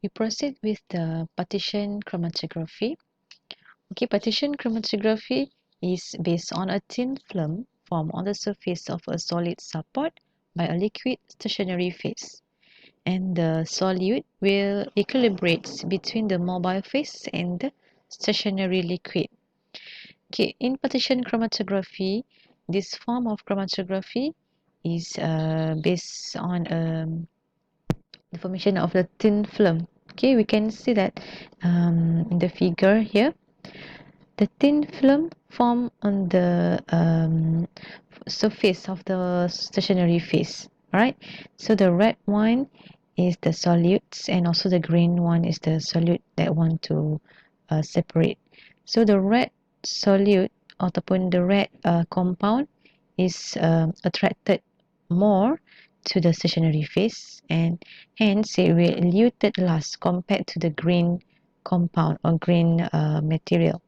We proceed with the partition chromatography. Okay, partition chromatography is based on a thin film formed on the surface of a solid support by a liquid stationary phase. And the solute will equilibrate between the mobile phase and the stationary liquid. Okay, in partition chromatography, this form of chromatography is based on the formation of the thin film. Okay, we can see that in the figure here, the thin film form on the surface of the stationary phase. Alright, so the red one is the solutes, and also the green one is the solute that want to separate. So the red solute ataupun the red compound is attracted more to the stationary phase, and hence it will eluted last compared to the green compound or green material.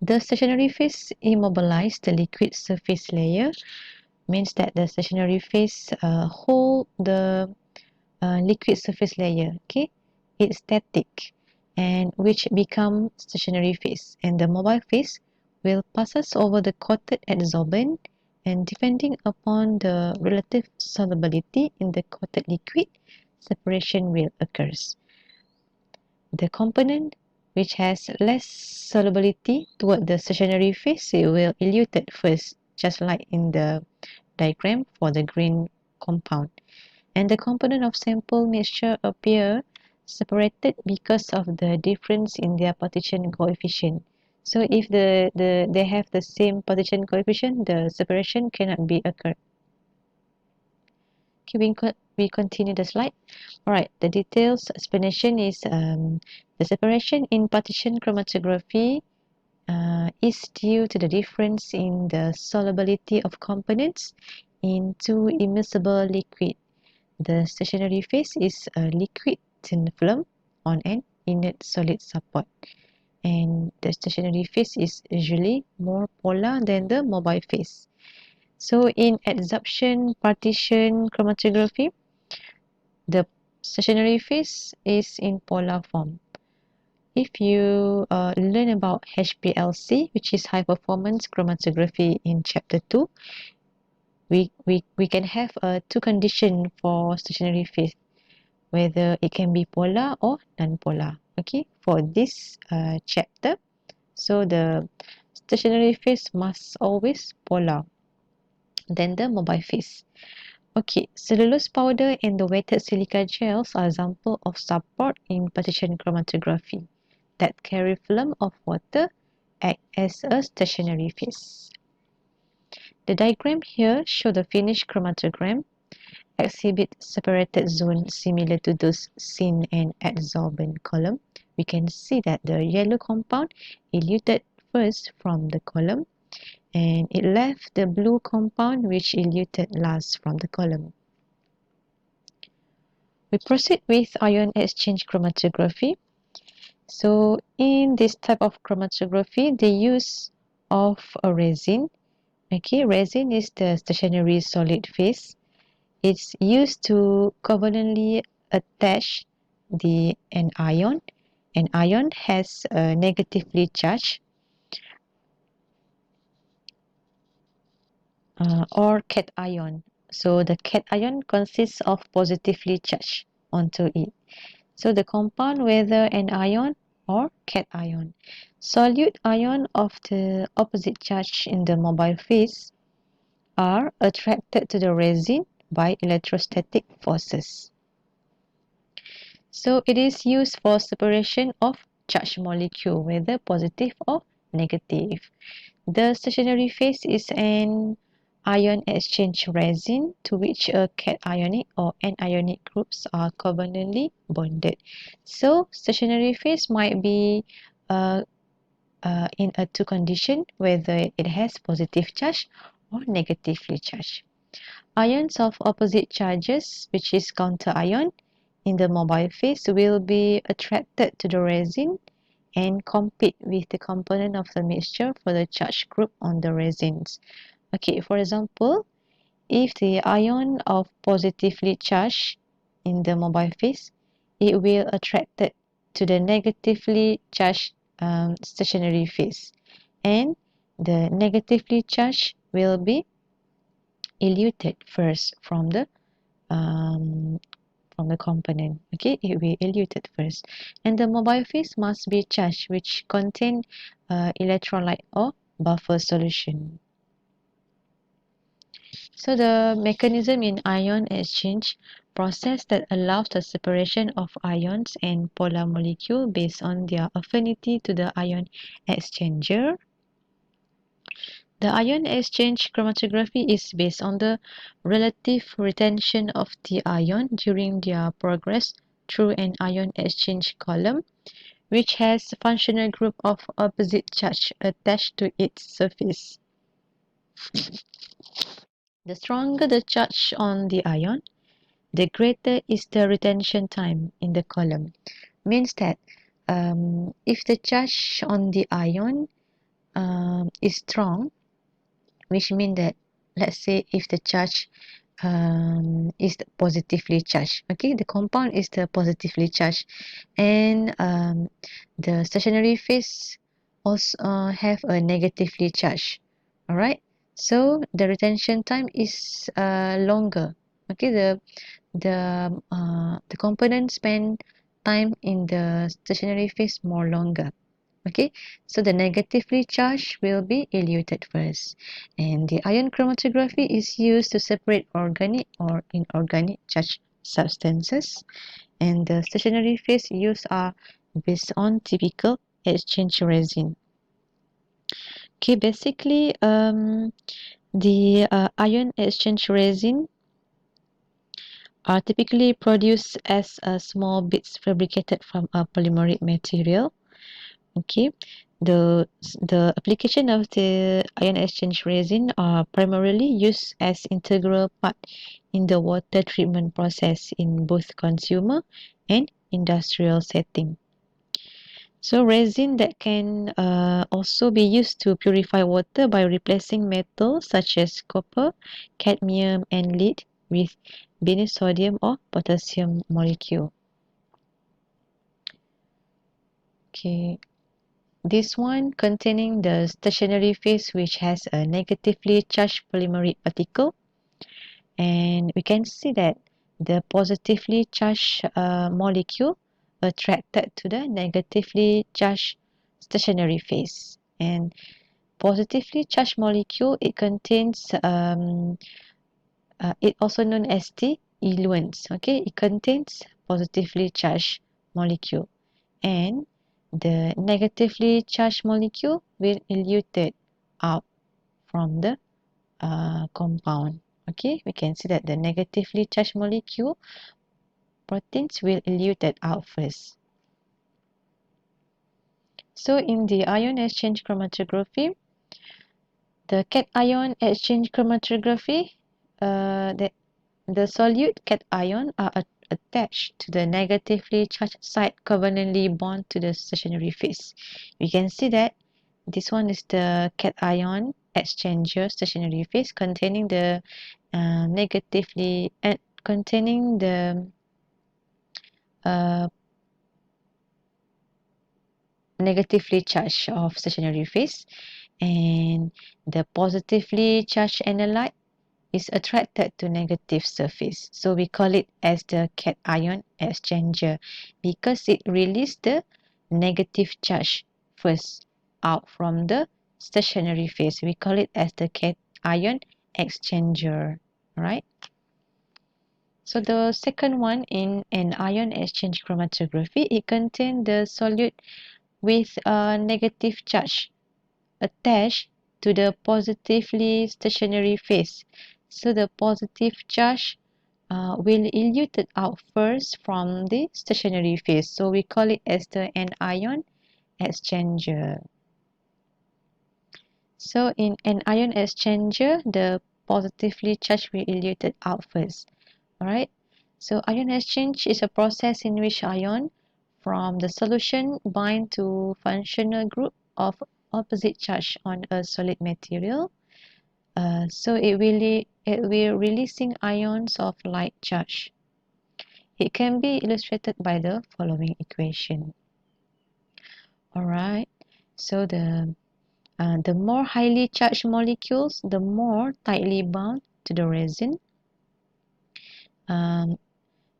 The stationary phase immobilize the liquid surface layer, means that the stationary phase hold the liquid surface layer. Okay, it's static, and which become stationary phase, and the mobile phase will passes over the coated adsorbent, and depending upon the relative solubility in the coated liquid, separation will occurs. The component which has less solubility toward the stationary phase, it will eluted first, just like in the diagram for the green compound. And the component of sample mixture appear separated because of the difference in their partition coefficient. So if they have the same partition coefficient, the separation cannot be occurred. Okay, we continue the slide. Alright, the details explanation is the separation in partition chromatography is due to the difference in the solubility of components in two immiscible liquid. The stationary phase is a liquid thin film on an inert solid support, and the stationary phase is usually more polar than the mobile phase. So in adsorption partition chromatography, the stationary phase is in polar form. If you learn about HPLC, which is high performance chromatography in chapter 2, we can have two conditions for stationary phase, whether it can be polar or non-polar. Okay, for this chapter, so the stationary phase must always polar than the mobile phase. Okay, cellulose powder and the wetted silica gels are example of support in partition chromatography that carry film of water act as a stationary phase. The diagram here show the finished chromatogram exhibit separated zones similar to those seen in adsorbent column. We can see that the yellow compound eluted first from the column, and it left the blue compound which eluted last from the column. We proceed with ion exchange chromatography. So in this type of chromatography, the use of a resin. Okay, resin is the stationary solid phase. It's used to covalently attach an ion. An ion has a negatively charged or cation. So the cation consists of positively charged onto it. So the compound, whether an ion or cation. Solute ion of the opposite charge in the mobile phase are attracted to the resin by electrostatic forces. So it is used for separation of charged molecule, whether positive or negative. The stationary phase is an ion exchange resin to which a cationic or anionic groups are covalently bonded. So stationary phase might be in a two condition, whether it has positive charge or negatively charged. Ions of opposite charges, which is counter ion, in the mobile phase will be attracted to the resin and compete with the component of the mixture for the charge group on the resins. Okay, for example, if the ion of positively charged in the mobile phase it will attract to the negatively charged stationary phase, and the negatively charged will be eluted first from the component. Okay, it will be eluted first, and the mobile phase must be charged, which contain electrolyte or buffer solution. So the mechanism in ion exchange process that allows the separation of ions and polar molecule based on their affinity to the ion exchanger. The ion exchange chromatography is based on the relative retention of the ion during their progress through an ion exchange column, which has a functional group of opposite charge attached to its surface. The stronger the charge on the ion, the greater is the retention time in the column. Means that if the charge on the ion is strong, which means that, let's say, if the charge is positively charged, okay, the compound is the positively charged, and the stationary phase also have a negatively charged. All right, so the retention time is longer. Okay, the component spend time in the stationary phase more longer. Okay, so the negatively charged will be eluted first, and the ion chromatography is used to separate organic or inorganic charged substances, and the stationary phase used are based on typical exchange resin. Okay, basically the ion exchange resin are typically produced as small bits fabricated from a polymeric material. Okay, the application of the ion exchange resin are primarily used as integral part in the water treatment process in both consumer and industrial setting. So resin that can also be used to purify water by replacing metals such as copper, cadmium, and lead with binary sodium or potassium molecule. Okay. This one containing the stationary phase, which has a negatively charged polymeric particle, and we can see that the positively charged molecule attracted to the negatively charged stationary phase. And positively charged molecule, it contains it also known as the eluents. Okay, it contains positively charged molecule, and the negatively charged molecule will eluted out from the compound. Okay, we can see that the negatively charged molecule proteins will eluted out first. So in the ion exchange chromatography, the cation exchange chromatography, the solute cation are attached to the negatively charged side covalently bond to the stationary phase. We can see that this one is the cation exchanger stationary phase containing the negatively containing the uh, negatively charged of stationary phase, and the positively charged analyte is attracted to negative surface. So we call it as the cation exchanger because it releases the negative charge first out from the stationary phase. We call it as the cation exchanger, right? So the second one in an ion exchange chromatography, it contains the solute with a negative charge attached to the positively stationary phase. So the positive charge will eluted out first from the stationary phase. So we call it as the anion exchanger. So in an ion exchanger, the positively charged will eluted out first. Alright. So ion exchange is a process in which ion from the solution bind to functional group of opposite charge on a solid material. So it will releasing ions of like charge. It can be illustrated by the following equation. Alright, so the more highly charged molecules, the more tightly bound to the resin.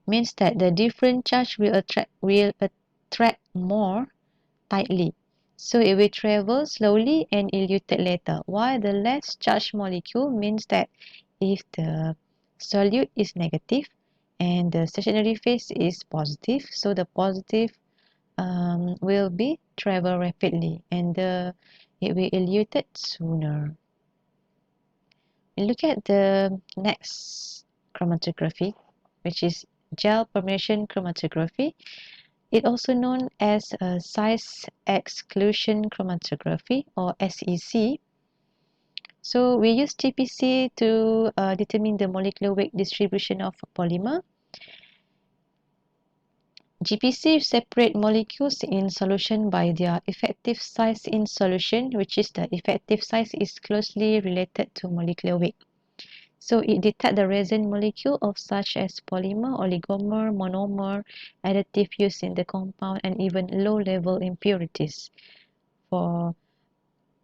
Means that the different charge will attract more tightly. So it will travel slowly and eluted later. While the less charged molecule means that if the solute is negative and the stationary phase is positive, so the positive will be travel rapidly and it will eluted sooner. We look at the next chromatography, which is gel permission chromatography. It also known as size exclusion chromatography or SEC. So we use GPC to determine the molecular weight distribution of a polymer. GPC separate molecules in solution by their effective size in solution, which is the effective size is closely related to molecular weight. So it detects the resin molecule of such as polymer, oligomer, monomer, additive used in the compound, and even low-level impurities. For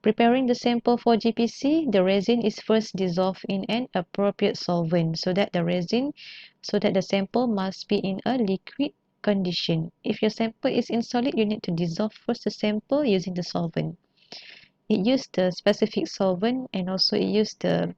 preparing the sample for GPC, the resin is first dissolved in an appropriate solvent so that the sample must be in a liquid condition. If your sample is in solid, you need to dissolve first the sample using the solvent. It used the specific solvent and also it used the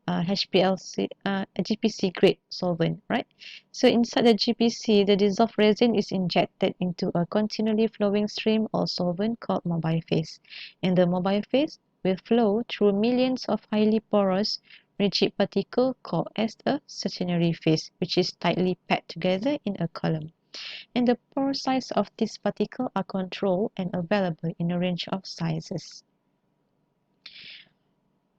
HPLC, GPC grade solvent, right? So inside the GPC, the dissolved resin is injected into a continually flowing stream or solvent called mobile phase. And the mobile phase will flow through millions of highly porous rigid particles called as a stationary phase, which is tightly packed together in a column. And the pore size of these particles are controlled and available in a range of sizes.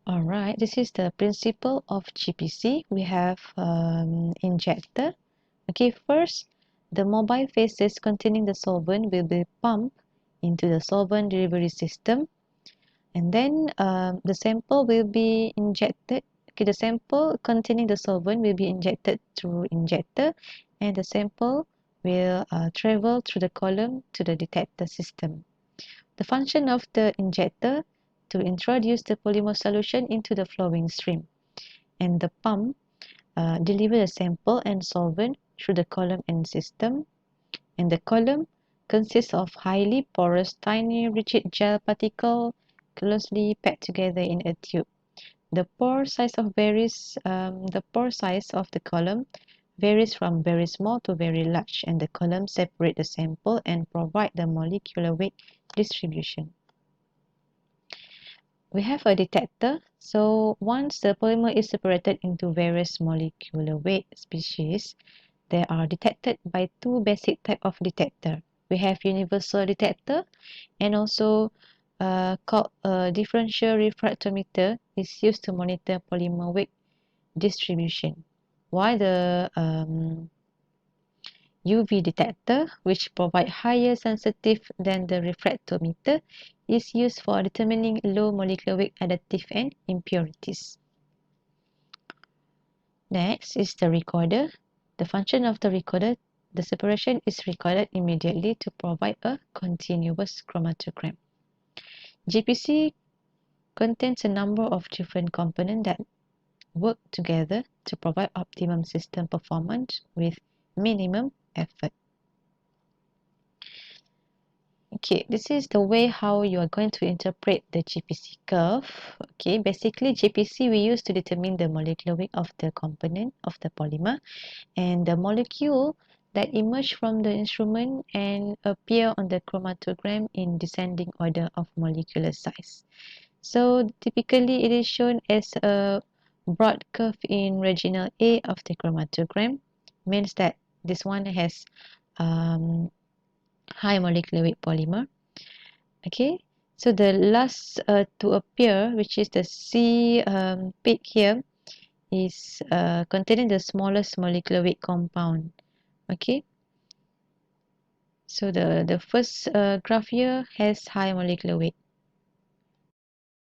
Alright, this is the principle of GPC. We have injector. Okay, first, the mobile phases containing the solvent will be pumped into the solvent delivery system, and then the sample will be injected. Okay, the sample containing the solvent will be injected through injector, and the sample will travel through the column to the detector system. The function of the injector to introduce the polymer solution into the flowing stream, and the pump deliver the sample and solvent through the column and system, and the column consists of highly porous tiny rigid gel particle closely packed together in a tube. The pore size of the column varies from very small to very large, and the column separate the sample and provide the molecular weight distribution. We have a detector. So once the polymer is separated into various molecular weight species, they are detected by two basic types of detector. We have universal detector and also called a differential refractometer is used to monitor polymer weight distribution. While the UV detector, which provide higher sensitive than the refractometer, is used for determining low molecular weight additive and impurities. Next is the recorder. The function of the recorder, the separation is recorded immediately to provide a continuous chromatogram. GPC contains a number of different components that work together to provide optimum system performance with minimum effort. Okay, this is the way how you are going to interpret the GPC curve. Okay, basically GPC we use to determine the molecular weight of the component of the polymer and the molecule that emerge from the instrument and appear on the chromatogram in descending order of molecular size. So typically it is shown as a broad curve in regional A of the chromatogram, means that this one has high molecular weight polymer. Okay, so the last to appear, which is the C peak here, is containing the smallest molecular weight compound. Okay, so the first graph here has high molecular weight.